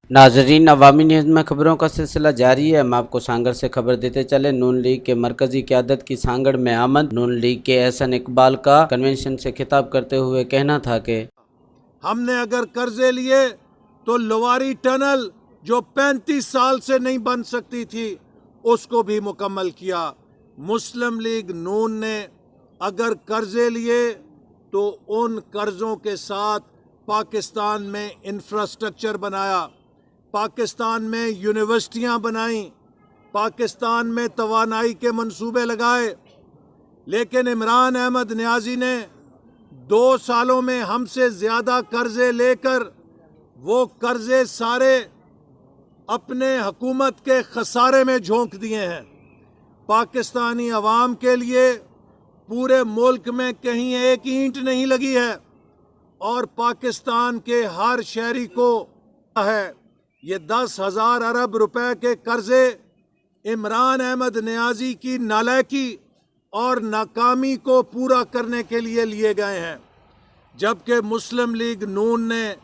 ناظرین، عوامی نیوز میں خبروں کا سلسلہ جاری ہے۔ ہم آپ کو سانگڑ سے خبر دیتے چلے۔ نون لیگ کے مرکزی قیادت کی سانگڑ میں آمد۔ نون لیگ کے احسن اقبال کا کنونشن سے خطاب کرتے ہوئے کہنا تھا کہ ہم نے اگر قرضے لیے تو لواری ٹنل جو 35 سال سے نہیں بن سکتی تھی اس کو بھی مکمل کیا۔ مسلم لیگ نون نے اگر قرضے لیے تو ان قرضوں کے ساتھ پاکستان میں انفراسٹرکچر بنایا، پاکستان میں یونیورسٹیاں بنائیں، پاکستان میں توانائی کے منصوبے لگائے۔ لیکن عمران احمد نیازی نے 2 سالوں میں ہم سے زیادہ قرضے لے کر وہ قرضے سارے اپنے حکومت کے خسارے میں جھونک دیے ہیں۔ پاکستانی عوام کے لیے پورے ملک میں کہیں ایک اینٹ نہیں لگی ہے، اور پاکستان کے ہر شہری کو ہے یہ 10,000 ارب روپے کے قرضے عمران احمد نیازی کی نالائکی اور ناکامی کو پورا کرنے کے لیے لیے گئے ہیں، جبکہ مسلم لیگ نون نے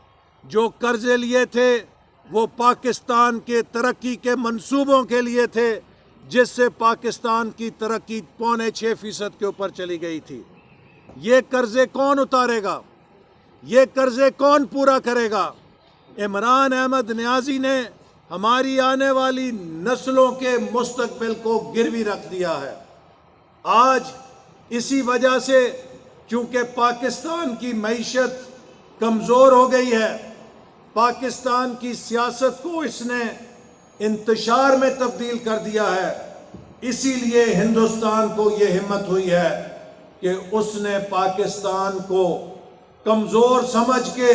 جو قرضے لیے تھے وہ پاکستان کے ترقی کے منصوبوں کے لیے تھے، جس سے پاکستان کی ترقی 5.25% کے اوپر چلی گئی تھی۔ یہ قرضے کون اتارے گا؟ یہ قرضے کون پورا کرے گا؟ عمران احمد نیازی نے ہماری آنے والی نسلوں کے مستقبل کو گروی رکھ دیا ہے۔ آج اسی وجہ سے چونکہ پاکستان کی معیشت کمزور ہو گئی ہے، پاکستان کی سیاست کو اس نے انتشار میں تبدیل کر دیا ہے، اسی لیے ہندوستان کو یہ ہمت ہوئی ہے کہ اس نے پاکستان کو کمزور سمجھ کے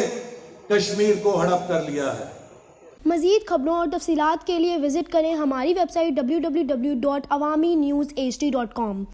کشمیر کو ہڑپ کر لیا ہے۔ مزید خبروں اور تفصیلات کے لیے وزٹ کریں ہماری ویب سائٹ www.awamiNewsHD.com۔